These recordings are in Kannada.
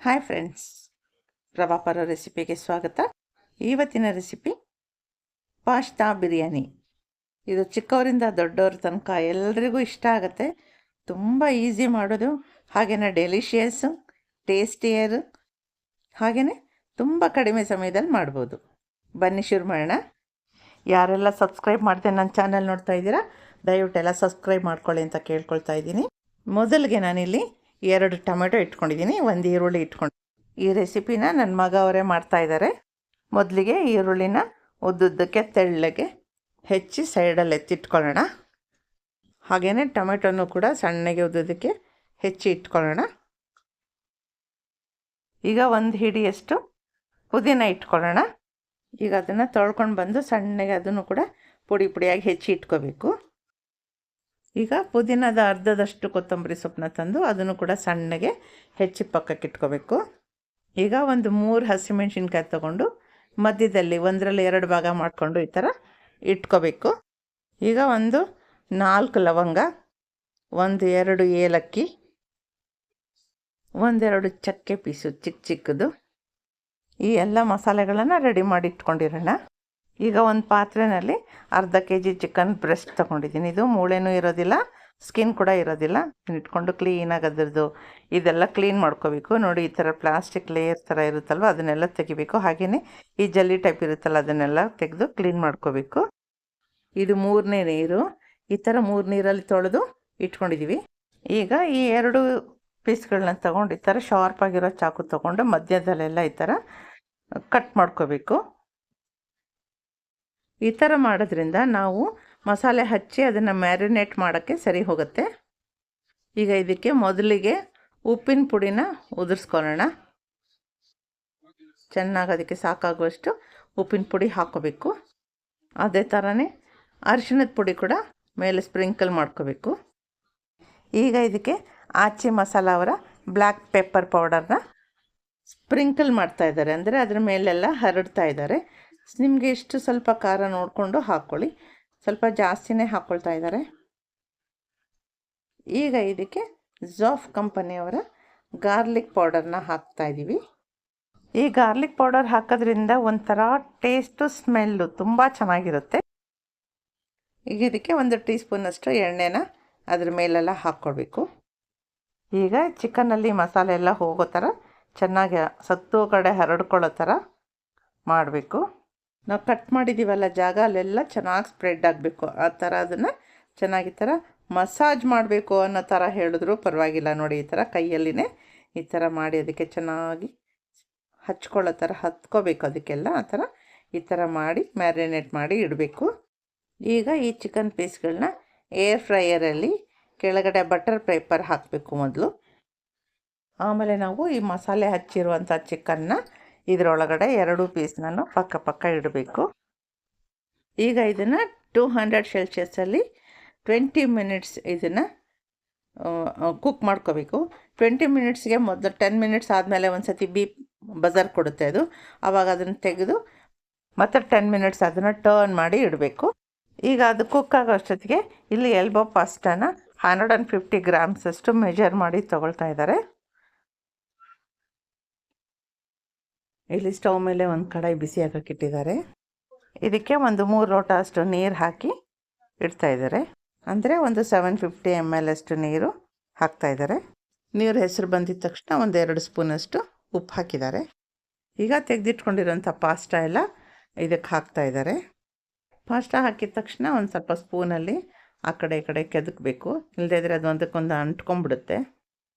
ಹಾಯ್ ಫ್ರೆಂಡ್ಸ್, ಪ್ರಭಾಪರ ರೆಸಿಪಿಗೆ ಸ್ವಾಗತ. ಇವತ್ತಿನ ರೆಸಿಪಿ ಪಾಸ್ತಾ ಬಿರಿಯಾನಿ. ಇದು ಚಿಕ್ಕವರಿಂದ ದೊಡ್ಡವ್ರ ತನಕ ಎಲ್ಲರಿಗೂ ಇಷ್ಟ ಆಗುತ್ತೆ. ತುಂಬ ಈಸಿ ಮಾಡೋದು, ಹಾಗೆಯೇ ಡೆಲಿಷಿಯಸ್ಸು, ಟೇಸ್ಟಿಯರು, ಹಾಗೆಯೇ ತುಂಬ ಕಡಿಮೆ ಸಮಯದಲ್ಲಿ ಮಾಡ್ಬೋದು. ಬನ್ನಿ ಶುರು ಮಾಡೋಣ. ಯಾರೆಲ್ಲ ಸಬ್ಸ್ಕ್ರೈಬ್ ಮಾಡ್ದೆ ನನ್ನ ಚಾನಲ್ ನೋಡ್ತಾ ಇದ್ದೀರಾ, ದಯವಿಟ್ಟೆಲ್ಲ ಸಬ್ಸ್ಕ್ರೈಬ್ ಮಾಡ್ಕೊಳ್ಳಿ ಅಂತ ಕೇಳ್ಕೊಳ್ತಾ ಇದ್ದೀನಿ. ಮೊದಲಿಗೆ ನಾನಿಲ್ಲಿ 2 ಟೊಮೆಟೊ ಇಟ್ಕೊಂಡಿದ್ದೀನಿ, 1 ಈರುಳ್ಳಿ ಇಟ್ಕೊಂಡು. ಈ ರೆಸಿಪಿನ ನನ್ನ ಮಗ ಅವರೇ ಮಾಡ್ತಾಯಿದ್ದಾರೆ. ಮೊದಲಿಗೆ ಈರುಳ್ಳಿನ ಉದ್ದುದ್ದಕ್ಕೆ ತೆಳ್ಳಗೆ ಹೆಚ್ಚಿ ಸೈಡಲ್ಲಿ ಎತ್ತಿಟ್ಕೊಳ್ಳೋಣ. ಹಾಗೆಯೇ ಟೊಮೆಟೊನೂ ಕೂಡ ಸಣ್ಣಗೆ ಉದ್ದುದ್ದಕ್ಕೆ ಹೆಚ್ಚಿ ಇಟ್ಕೊಳ್ಳೋಣ. ಈಗ 1 ಹಿಡಿಯಷ್ಟು ಪುದೀನ ಇಟ್ಕೊಳ್ಳೋಣ. ಈಗ ಅದನ್ನು ತೊಳ್ಕೊಂಡು ಬಂದು ಸಣ್ಣಗೆ ಅದನ್ನು ಕೂಡ ಪುಡಿ ಪುಡಿಯಾಗಿ ಹೆಚ್ಚಿ ಇಟ್ಕೋಬೇಕು. ಈಗ ಪುದೀನದ ಅರ್ಧದಷ್ಟು ಕೊತ್ತಂಬರಿ ಸೊಪ್ಪನ್ನ ತಂದು ಅದನ್ನು ಕೂಡ ಸಣ್ಣಗೆ ಹೆಚ್ಚಿ ಪಕ್ಕಕ್ಕೆ ಇಟ್ಕೋಬೇಕು. ಈಗ 3 ಹಸಿಮೆಣ್ಸಿನ್ಕಾಯಿ ತೊಗೊಂಡು ಮಧ್ಯದಲ್ಲಿ 1ರಲ್ಲಿ 2 ಭಾಗ ಮಾಡಿಕೊಂಡು ಈ ಥರ ಇಟ್ಕೋಬೇಕು. ಈಗ 4 ಲವಂಗ, 1-2 ಏಲಕ್ಕಿ, 1-2 ಚಕ್ಕೆ ಪೀಸು ಚಿಕ್ಕದು, ಈ ಎಲ್ಲ ಮಸಾಲೆಗಳನ್ನು ರೆಡಿ ಮಾಡಿ ಇಟ್ಕೊಂಡಿರೋಣ. ಈಗ ಒಂದು ಪಾತ್ರೆಯಲ್ಲಿ ಅರ್ಧ kg ಚಿಕನ್ ಬ್ರೆಸ್ಟ್ ತೊಗೊಂಡಿದ್ದೀನಿ. ಇದು ಮೂಳೆನೂ ಇರೋದಿಲ್ಲ, ಸ್ಕಿನ್ ಕೂಡ ಇರೋದಿಲ್ಲ. ಇಟ್ಕೊಂಡು ಕ್ಲೀನಾಗಿ ಅದರದ್ದು ಇದೆಲ್ಲ ಕ್ಲೀನ್ ಮಾಡ್ಕೋಬೇಕು. ನೋಡಿ, ಈ ಥರ ಪ್ಲಾಸ್ಟಿಕ್ ಲೇಯರ್ ಥರ ಇರುತ್ತಲ್ವ, ಅದನ್ನೆಲ್ಲ ತೆಗಿಬೇಕು. ಹಾಗೆಯೇ ಈ ಜಲ್ಲಿ ಟೈಪ್ ಇರುತ್ತಲ್ಲ, ಅದನ್ನೆಲ್ಲ ತೆಗೆದು ಕ್ಲೀನ್ ಮಾಡ್ಕೋಬೇಕು. ಇದು 3ನೇ ನೀರು. ಈ ಥರ 3 ನೀರಲ್ಲಿ ತೊಳೆದು ಇಟ್ಕೊಂಡಿದ್ದೀವಿ. ಈಗ ಈ 2 ಪೀಸ್ಗಳನ್ನ ತೊಗೊಂಡು ಈ ಥರ ಶಾರ್ಪಾಗಿರೋ ಚಾಕು ತೊಗೊಂಡು ಮಧ್ಯದಲ್ಲೆಲ್ಲ ಈ ಥರ ಕಟ್ ಮಾಡ್ಕೋಬೇಕು. ಈ ಥರ ಮಾಡೋದ್ರಿಂದ ನಾವು ಮಸಾಲೆ ಹಚ್ಚಿ ಅದನ್ನು ಮ್ಯಾರಿನೇಟ್ ಮಾಡೋಕ್ಕೆ ಸರಿ ಹೋಗುತ್ತೆ. ಈಗ ಇದಕ್ಕೆ ಮೊದಲಿಗೆ ಉಪ್ಪಿನ ಪುಡಿನ ಉದುರಿಸ್ಕೊಳ್ಳೋಣ. ಚೆನ್ನಾಗಿ ಅದಕ್ಕೆ ಸಾಕಾಗುವಷ್ಟು ಉಪ್ಪಿನ ಪುಡಿ ಹಾಕ್ಕೋಬೇಕು. ಅದೇ ಥರನೇ ಅರಿಶಿಣದ ಪುಡಿ ಕೂಡ ಮೇಲೆ ಸ್ಪ್ರಿಂಕಲ್ ಮಾಡ್ಕೋಬೇಕು. ಈಗ ಇದಕ್ಕೆ ಆಚೆ ಮಸಾಲ ಅವರ ಬ್ಲ್ಯಾಕ್ ಪೆಪ್ಪರ್ ಪೌಡರ್ನ ಸ್ಪ್ರಿಂಕಲ್ ಮಾಡ್ತಾಯಿದ್ದಾರೆ, ಅಂದರೆ ಅದರ ಮೇಲೆಲ್ಲ ಹರಡ್ತಾ ಇದ್ದಾರೆ. ನಿಮಗೆ ಇಷ್ಟು ಸ್ವಲ್ಪ ಖಾರ ನೋಡಿಕೊಂಡು ಹಾಕ್ಕೊಳ್ಳಿ, ಸ್ವಲ್ಪ ಜಾಸ್ತಿನೇ ಹಾಕ್ಕೊಳ್ತಾ ಇದ್ದಾರೆ. ಈಗ ಇದಕ್ಕೆ ಝಾಫ್ ಕಂಪನಿಯವರ ಗಾರ್ಲಿಕ್ ಪೌಡರ್ನ ಹಾಕ್ತಾಯಿದ್ದೀವಿ. ಈ ಗಾರ್ಲಿಕ್ ಪೌಡರ್ ಹಾಕೋದ್ರಿಂದ ಒಂಥರ ಟೇಸ್ಟು, ಸ್ಮೆಲ್ಲು ತುಂಬ ಚೆನ್ನಾಗಿರುತ್ತೆ. ಈಗ ಇದಕ್ಕೆ 1 ಟೀ ಸ್ಪೂನಷ್ಟು ಎಣ್ಣೆನ ಅದ್ರ ಮೇಲೆಲ್ಲ ಹಾಕ್ಕೊಳ್ಬೇಕು. ಈಗ ಚಿಕನಲ್ಲಿ ಮಸಾಲೆ ಎಲ್ಲ ಹೋಗೋ ಥರ ಚೆನ್ನಾಗಿ ಸತ್ತು ಕಡೆ ಹರಡ್ಕೊಳ್ಳೋ ಥರ ಮಾಡಬೇಕು. ನಾವು ಕಟ್ ಮಾಡಿದ್ದೀವಲ್ಲ ಜಾಗ, ಅಲ್ಲೆಲ್ಲ ಚೆನ್ನಾಗಿ ಸ್ಪ್ರೆಡ್ ಆಗಬೇಕು. ಆ ಥರ ಅದನ್ನು ಚೆನ್ನಾಗಿ ಥರ ಮಸಾಜ್ ಮಾಡಬೇಕು ಅನ್ನೋ ಥರ ಹೇಳಿದ್ರು ಪರವಾಗಿಲ್ಲ. ನೋಡಿ, ಈ ಥರ ಕೈಯಲ್ಲಿನೇ ಈ ಥರ ಮಾಡಿ ಅದಕ್ಕೆ ಚೆನ್ನಾಗಿ ಹಚ್ಕೊಳ್ಳೋ ಥರ ಹತ್ಕೋಬೇಕು. ಅದಕ್ಕೆಲ್ಲ ಆ ಥರ ಈ ಥರ ಮಾಡಿ ಮ್ಯಾರಿನೇಟ್ ಮಾಡಿ ಇಡಬೇಕು. ಈಗ ಈ ಚಿಕನ್ ಪೀಸ್ಗಳನ್ನ ಏರ್ ಫ್ರೈಯರಲ್ಲಿ ಕೆಳಗಡೆ ಬಟರ್ ಪೇಪರ್ ಹಾಕಬೇಕು ಮೊದಲು. ಆಮೇಲೆ ನಾವು ಈ ಮಸಾಲೆ ಹಚ್ಚಿರುವಂಥ ಚಿಕನ್ನ ಇದರೊಳಗಡೆ 2 ಪೀಸ್ನೂ ಪಕ್ಕ ಇಡಬೇಕು. ಈಗ ಇದನ್ನು 200 ಸೆಲ್ಸಿಯಸ್ಸಲ್ಲಿ 20 ಮಿನಿಟ್ಸ್ ಇದನ್ನು ಕುಕ್ ಮಾಡ್ಕೋಬೇಕು. 20 ಮಿನಿಟ್ಸ್ಗೆ ಮೊದಲು 10 ಮಿನಿಟ್ಸ್ ಆದಮೇಲೆ ಒಂದು ಸತಿ ಬೀಪ್ ಬಜರ್ ಕೊಡುತ್ತೆ ಅದು. ಆವಾಗ ಅದನ್ನು ತೆಗೆದು ಮತ್ತೆ 10 ಮಿನಿಟ್ಸ್ ಅದನ್ನು ಟರ್ನ್ ಮಾಡಿ ಇಡಬೇಕು. ಈಗ ಅದು ಕುಕ್ ಆಗೋ ಅಷ್ಟೊತ್ತಿಗೆ ಇಲ್ಲಿ ಎಲ್ಬೋ ಪಾಸ್ಟಾನ 150 ಗ್ರಾಮ್ಸಷ್ಟು ಮೆಜರ್ ಮಾಡಿ ತೊಗೊಳ್ತಾ ಇದ್ದಾರೆ. ಇಲ್ಲಿ ಸ್ಟವ್ ಮೇಲೆ ಒಂದು ಕಡಾಯಿ ಬಿಸಿ ಹಾಕಿಟ್ಟಿದ್ದಾರೆ. ಇದಕ್ಕೆ 3 ಲೋಟ ಅಷ್ಟು ನೀರು ಹಾಕಿ ಇಡ್ತಾಯಿದ್ದಾರೆ. ಅಂದರೆ 750 ml ಅಷ್ಟು ನೀರು ಹಾಕ್ತಾಯಿದ್ದಾರೆ. ನೀರು ಹೆಸರು ಬಂದಿದ ತಕ್ಷಣ 2 ಸ್ಪೂನಷ್ಟು ಉಪ್ಪು ಹಾಕಿದ್ದಾರೆ. ಈಗ ತೆಗೆದಿಟ್ಕೊಂಡಿರೋಂಥ ಪಾಸ್ತಾ ಎಲ್ಲ ಇದಕ್ಕೆ ಹಾಕ್ತಾಯಿದ್ದಾರೆ. ಪಾಸ್ತಾ ಹಾಕಿದ ತಕ್ಷಣ ಒಂದು ಸ್ವಲ್ಪ ಸ್ಪೂನಲ್ಲಿ ಆ ಕಡೆ ಈ ಕಡೆ ಕೆದಕಬೇಕು, ಇಲ್ಲದೇ ಇದ್ದರೆ ಅದು ಒಂದಕ್ಕೊಂದು ಅಂಟ್ಕೊಂಡ್ಬಿಡುತ್ತೆ.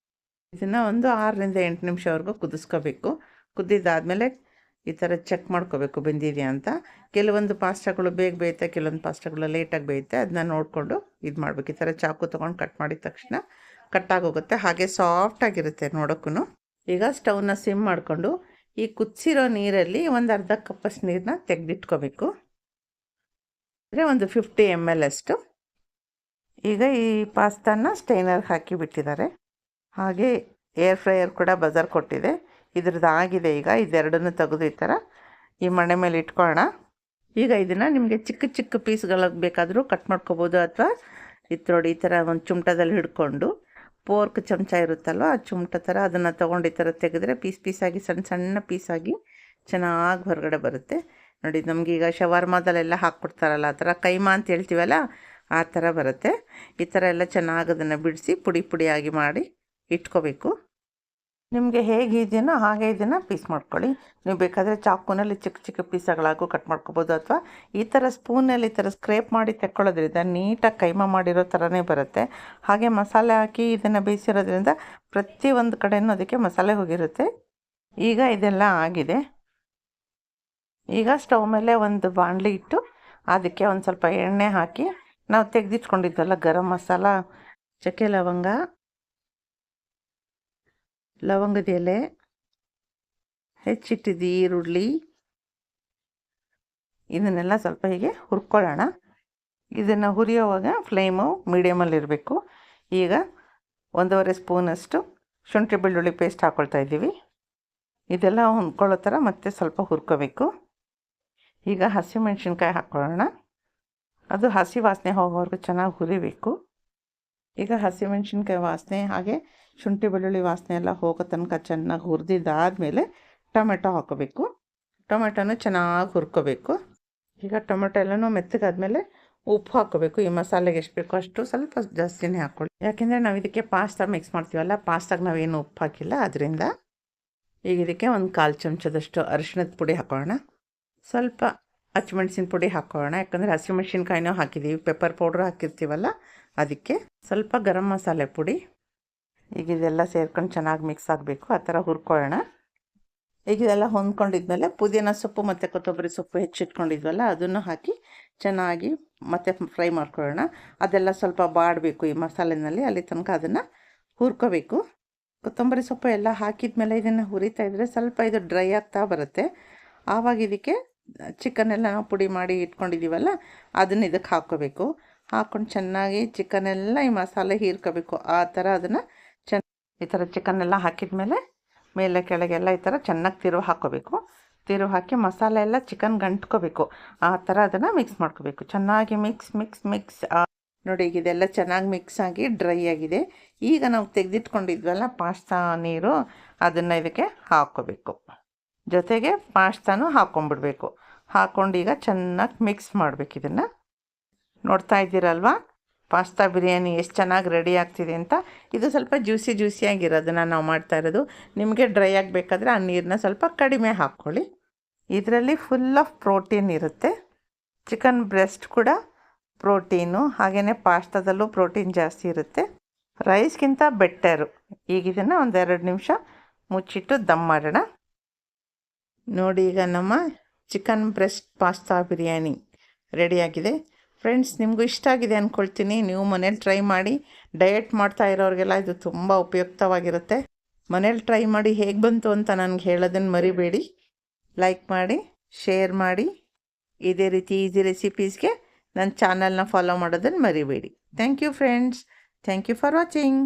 ಇದನ್ನು 6ರಿಂದ 8 ನಿಮಿಷವರೆಗೂ ಕುದಿಸ್ಕೋಬೇಕು. ಕುದ್ದಿದ್ದಾದಮೇಲೆ ಈ ಥರ ಚೆಕ್ ಮಾಡ್ಕೋಬೇಕು ಬೆಂದಿದೆಯಾ ಅಂತ. ಕೆಲವೊಂದು ಪಾಸ್ತಾಗಳು ಬೇಗ ಬೇಯುತ್ತೆ, ಕೆಲವೊಂದು ಪಾಸ್ತಾಗಳು ಲೇಟಾಗಿ ಬೇಯುತ್ತೆ. ಅದನ್ನ ನೋಡಿಕೊಂಡು ಇದು ಮಾಡಬೇಕು. ಈ ಥರ ಚಾಕು ತೊಗೊಂಡು ಕಟ್ ಮಾಡಿದ ತಕ್ಷಣ ಕಟ್ಟಾಗೋಗುತ್ತೆ. ಹಾಗೆ ಸಾಫ್ಟಾಗಿರುತ್ತೆ ನೋಡೋಕ್ಕೂ. ಈಗ ಸ್ಟವ್ನ ಸಿಮ್ ಮಾಡಿಕೊಂಡು ಈ ಕುದಿಸಿರೋ ನೀರಲ್ಲಿ ಅರ್ಧ ಕಪ್ಪಷ್ಟು ನೀರನ್ನ ತೆಗೆದಿಟ್ಕೋಬೇಕು. ಅಂದರೆ 50 ml ಅಷ್ಟು. ಈಗ ಈ ಪಾಸ್ತಾನ ಸ್ಟೈನರ್ಗೆ ಹಾಕಿ ಬಿಟ್ಟಿದ್ದಾರೆ. ಹಾಗೆ ಏರ್ ಫ್ರೈಯರ್ ಕೂಡ ಬಜರ್ ಕೊಟ್ಟಿದೆ. ಇದ್ರದ್ದು ಆಗಿದೆ. ಈಗ ಇದೆರಡನ್ನು ತೆಗೆದು ಈ ಥರ ಈ ಮಣೆ ಮೇಲೆ ಇಟ್ಕೊಳ್ಳೋಣ. ಈಗ ಇದನ್ನು ನಿಮಗೆ ಚಿಕ್ಕ ಪೀಸ್ಗಳಿಗೆ ಬೇಕಾದರೂ ಕಟ್ ಮಾಡ್ಕೋಬೋದು, ಅಥವಾ ನೋಡಿ ಈ ಥರ ಒಂದು ಚುಮ್ಟದಲ್ಲಿ ಹಿಡ್ಕೊಂಡು ಪೋರ್ಕ್ ಚಮಚ ಇರುತ್ತಲ್ವ ಆ ಚುಮ್ಟ ಥರ ಅದನ್ನು ತೊಗೊಂಡು ಈ ಥರ ತೆಗೆದ್ರೆ ಪೀಸ್ ಪೀಸಾಗಿ ಸಣ್ಣ ಸಣ್ಣ ಪೀಸಾಗಿ ಚೆನ್ನಾಗಿ ಹೊರಗಡೆ ಬರುತ್ತೆ ನೋಡಿ. ನಮಗೀಗ ಶವರ್ಮಾದಲ್ಲೆಲ್ಲ ಹಾಕ್ಕೊಡ್ತಾರಲ್ಲ ಆ ಥರ ಕೈಮಾ ಅಂತ ಹೇಳ್ತೀವಲ್ಲ ಆ ಥರ ಬರುತ್ತೆ. ಈ ಥರ ಎಲ್ಲ ಚೆನ್ನಾಗಿ ಅದನ್ನು ಬಿಡಿಸಿ ಪುಡಿ ಪುಡಿಯಾಗಿ ಮಾಡಿ ಇಟ್ಕೋಬೇಕು. ನಿಮಗೆ ಹೇಗೆ ಇದೆಯೋ ಹಾಗೆ ಇದನ್ನು ಪೀಸ್ ಮಾಡ್ಕೊಳ್ಳಿ. ನೀವು ಬೇಕಾದರೆ ಚಾಕುನಲ್ಲಿ ಚಿಕ್ಕ ಚಿಕ್ಕ ಪೀಸಗಳಾಗೂ ಕಟ್ ಮಾಡ್ಕೊಬೋದು, ಅಥವಾ ಈ ಥರ ಸ್ಪೂನಲ್ಲಿ ಈ ಥರ ಸ್ಕ್ರೇಪ್ ಮಾಡಿ ತೆಕ್ಕೊಳ್ಳೋದ್ರಿಂದ ನೀಟಾಗಿ ಕೈಮಾ ಮಾಡಿರೋ ಥರನೇ ಬರುತ್ತೆ. ಹಾಗೆ ಮಸಾಲೆ ಹಾಕಿ ಇದನ್ನು ಬೇಯಿಸಿರೋದ್ರಿಂದ ಪ್ರತಿಯೊಂದು ಕಡೆಯೂ ಅದಕ್ಕೆ ಮಸಾಲೆ ಹೋಗಿರುತ್ತೆ. ಈಗ ಇದೆಲ್ಲ ಆಗಿದೆ. ಈಗ ಸ್ಟವ್ ಮೇಲೆ ಒಂದು ಬಾಣಲಿ ಇಟ್ಟು ಅದಕ್ಕೆ ಒಂದು ಸ್ವಲ್ಪ ಎಣ್ಣೆ ಹಾಕಿ ನಾವು ತೆಗೆದಿಟ್ಕೊಂಡಿದ್ವಲ್ಲ ಗರಂ ಮಸಾಲ, ಚಕ್ಕೆ ಲವಂಗದ ಎಲೆ, ಹೆಚ್ಚಿಟ್ಟಿದ್ದ ಈರುಳ್ಳಿ, ಇದನ್ನೆಲ್ಲ ಸ್ವಲ್ಪ ಹೀಗೆ ಹುರ್ಕೊಳ್ಳೋಣ. ಇದನ್ನು ಹುರಿಯೋವಾಗ ಫ್ಲೇಮು ಮೀಡಿಯಮಲ್ಲಿರಬೇಕು. ಈಗ 1.5 ಸ್ಪೂನಷ್ಟು ಶುಂಠಿ ಬೆಳ್ಳುಳ್ಳಿ ಪೇಸ್ಟ್ ಹಾಕ್ಕೊಳ್ತಾ ಇದ್ದೀವಿ. ಇದೆಲ್ಲ ಹೊಂದ್ಕೊಳ್ಳೋ ಥರ ಮತ್ತೆ ಸ್ವಲ್ಪ ಹುರ್ಕೋಬೇಕು. ಈಗ ಹಸಿಮೆಣ್ಸಿನ್ಕಾಯಿ ಹಾಕ್ಕೊಳ್ಳೋಣ. ಅದು ಹಸಿ ವಾಸನೆ ಹೋಗೋವರೆಗೂ ಚೆನ್ನಾಗಿ ಹುರಿಬೇಕು. ಈಗ ಹಸಿಮೆಣ್ಸಿನ್ಕಾಯಿ ವಾಸನೆ ಹಾಗೆ ಶುಂಠಿ ಬೆಳ್ಳುಳ್ಳಿ ವಾಸನೆ ಎಲ್ಲ ಹೋಗೋ ತನಕ ಚೆನ್ನಾಗಿ ಹುರಿದಿದ್ದಾದಮೇಲೆ ಟೊಮೆಟೊ ಹಾಕೋಬೇಕು. ಟೊಮೆಟೊನೂ ಚೆನ್ನಾಗಿ ಹುರ್ಕೋಬೇಕು. ಈಗ ಟೊಮೆಟೊ ಎಲ್ಲನೂ ಮೆತ್ತಗಾದ್ಮೇಲೆ ಉಪ್ಪು ಹಾಕ್ಕೋಬೇಕು. ಈ ಮಸಾಲೆಗೆ ಎಷ್ಟು ಬೇಕೋ ಅಷ್ಟು ಸ್ವಲ್ಪ ಜಾಸ್ತಿನೇ ಹಾಕ್ಕೊಳ್ಳಿ. ಯಾಕೆಂದರೆ ನಾವು ಇದಕ್ಕೆ ಪಾಸ್ತಾ ಮಿಕ್ಸ್ ಮಾಡ್ತೀವಲ್ಲ, ಪಾಸ್ತಾಗ ನಾವೇನು ಉಪ್ಪು ಹಾಕಿಲ್ಲ ಅದರಿಂದ. ಈಗ ಇದಕ್ಕೆ 1/4 ಚಮಚದಷ್ಟು ಅರಿಶಿಣದ ಪುಡಿ ಹಾಕೋಣ. ಸ್ವಲ್ಪ ಹಸಿಮೆಣ್ಸಿನ ಪುಡಿ ಹಾಕೋಣ, ಯಾಕಂದರೆ ಹಸಿಮೆಣ್ಸಿನ್ಕಾಯಿನೂ ಹಾಕಿದ್ದೀವಿ, ಪೆಪ್ಪರ್ ಪೌಡ್ರ್ ಹಾಕಿರ್ತೀವಲ್ಲ ಅದಕ್ಕೆ. ಸ್ವಲ್ಪ ಗರಂ ಮಸಾಲೆ ಪುಡಿ. ಈಗ ಇದೆಲ್ಲ ಸೇರ್ಕೊಂಡು ಚೆನ್ನಾಗಿ ಮಿಕ್ಸ್ ಆಗಬೇಕು, ಆ ಥರ ಹುರ್ಕೊಳ್ಳೋಣ. ಈಗ ಇದೆಲ್ಲ ಹೊಂದ್ಕೊಂಡಿದ್ಮೇಲೆ ಪುದೀನ ಸೊಪ್ಪು ಮತ್ತು ಕೊತ್ತಂಬರಿ ಸೊಪ್ಪು ಹೆಚ್ಚಿಟ್ಕೊಂಡಿದ್ವಲ್ಲ ಅದನ್ನು ಹಾಕಿ ಚೆನ್ನಾಗಿ ಮತ್ತೆ ಫ್ರೈ ಮಾಡ್ಕೊಳ್ಳೋಣ. ಅದೆಲ್ಲ ಸ್ವಲ್ಪ ಬಾಡಬೇಕು ಈ ಮಸಾಲೆನಲ್ಲಿ, ಅಲ್ಲಿ ತನಕ ಅದನ್ನು ಹುರ್ಕೋಬೇಕು. ಕೊತ್ತಂಬರಿ ಸೊಪ್ಪು ಎಲ್ಲ ಹಾಕಿದ್ಮೇಲೆ ಇದನ್ನು ಹುರಿತಾ ಇದ್ದರೆ ಸ್ವಲ್ಪ ಇದು ಡ್ರೈ ಆಗ್ತಾ ಬರುತ್ತೆ. ಆವಾಗ ಇದಕ್ಕೆ ಚಿಕನ್ನೆಲ್ಲ ನಾವು ಪುಡಿ ಮಾಡಿ ಇಟ್ಕೊಂಡಿದ್ದೀವಲ್ಲ ಅದನ್ನು ಇದಕ್ಕೆ ಹಾಕ್ಕೋಬೇಕು. ಹಾಕ್ಕೊಂಡು ಚೆನ್ನಾಗಿ ಚಿಕನ್ನೆಲ್ಲ ಈ ಮಸಾಲೆ ಹೀರ್ಕೋಬೇಕು. ಆ ಥರ ಅದನ್ನು ಈ ಥರ ಚಿಕನ್ನೆಲ್ಲ ಹಾಕಿದ್ಮೇಲೆ ಮೇಲೆ ಕೆಳಗೆಲ್ಲ ಈ ಥರ ಚೆನ್ನಾಗಿ ತಿರುವು ಹಾಕ್ಕೋಬೇಕು. ತಿರುವು ಹಾಕಿ ಮಸಾಲೆ ಎಲ್ಲ ಚಿಕನ್ ಗಂಟ್ಕೋಬೇಕು. ಆ ಥರ ಅದನ್ನು ಮಿಕ್ಸ್ ಮಾಡ್ಕೋಬೇಕು. ಚೆನ್ನಾಗಿ ಮಿಕ್ಸ್ ನೋಡಿ. ಈಗ ಇದೆಲ್ಲ ಚೆನ್ನಾಗಿ ಮಿಕ್ಸ್ ಆಗಿ ಡ್ರೈ ಆಗಿದೆ. ಈಗ ನಾವು ತೆಗೆದಿಟ್ಕೊಂಡಿದ್ವಲ್ಲ ಪಾಸ್ತಾ ನೀರು, ಅದನ್ನು ಇದಕ್ಕೆ ಹಾಕ್ಕೋಬೇಕು. ಜೊತೆಗೆ ಪಾಸ್ತಾನೂ ಹಾಕ್ಕೊಂಡ್ಬಿಡ್ಬೇಕು. ಹಾಕ್ಕೊಂಡು ಈಗ ಚೆನ್ನಾಗಿ ಮಿಕ್ಸ್ ಮಾಡಬೇಕು. ಇದನ್ನು ನೋಡ್ತಾ ಇದ್ದೀರಲ್ವ ಪಾಸ್ತಾ ಬಿರಿಯಾನಿ ಎಷ್ಟು ಚೆನ್ನಾಗಿ ರೆಡಿ ಆಗ್ತಿದೆ ಅಂತ. ಇದು ಸ್ವಲ್ಪ ಜ್ಯೂಸಿಯಾಗಿರೋದನ್ನು ನಾವು ಮಾಡ್ತಾ ಇರೋದು. ನಿಮಗೆ ಡ್ರೈ ಆಗಬೇಕಾದ್ರೆ ಆ ನೀರನ್ನ ಸ್ವಲ್ಪ ಕಡಿಮೆ ಹಾಕ್ಕೊಳ್ಳಿ. ಇದರಲ್ಲಿ ಫುಲ್ ಆಫ್ ಪ್ರೋಟೀನ್ ಇರುತ್ತೆ. ಚಿಕನ್ ಬ್ರೆಸ್ಟ್ ಕೂಡ ಪ್ರೋಟೀನು, ಹಾಗೆಯೇ ಪಾಸ್ತಾದಲ್ಲೂ ಪ್ರೋಟೀನ್ ಜಾಸ್ತಿ ಇರುತ್ತೆ. ರೈಸ್ಗಿಂತ ಬೆಟ್ಟರು. ಈಗ ಇದನ್ನು 1-2 ನಿಮಿಷ ಮುಚ್ಚಿಟ್ಟು ದಮ್ ಮಾಡೋಣ. ನೋಡಿ, ಈಗ ನಮ್ಮ ಚಿಕನ್ ಬ್ರೆಸ್ಟ್ ಪಾಸ್ತಾ ಬಿರಿಯಾನಿ ರೆಡಿಯಾಗಿದೆ. ಫ್ರೆಂಡ್ಸ್, ನಿಮಗೂ ಇಷ್ಟ ಆಗಿದೆ ಅಂದ್ಕೊಳ್ತೀನಿ. ನೀವು ಮನೇಲಿ ಟ್ರೈ ಮಾಡಿ. ಡಯಟ್ ಮಾಡ್ತಾ ಇರೋರಿಗೆಲ್ಲ ಇದು ತುಂಬ ಉಪಯುಕ್ತವಾಗಿರುತ್ತೆ. ಮನೇಲಿ ಟ್ರೈ ಮಾಡಿ ಹೇಗೆ ಬಂತು ಅಂತ ನನಗೆ ಹೇಳೋದನ್ನು ಮರಿಬೇಡಿ. ಲೈಕ್ ಮಾಡಿ, ಶೇರ್ ಮಾಡಿ. ಇದೇ ರೀತಿ ಈಸಿ ರೆಸಿಪೀಸ್ಗೆ ನನ್ನ ಚಾನಲ್ನ ಫಾಲೋ ಮಾಡೋದನ್ನು ಮರಿಬೇಡಿ. Thank you friends. Thank you for watching.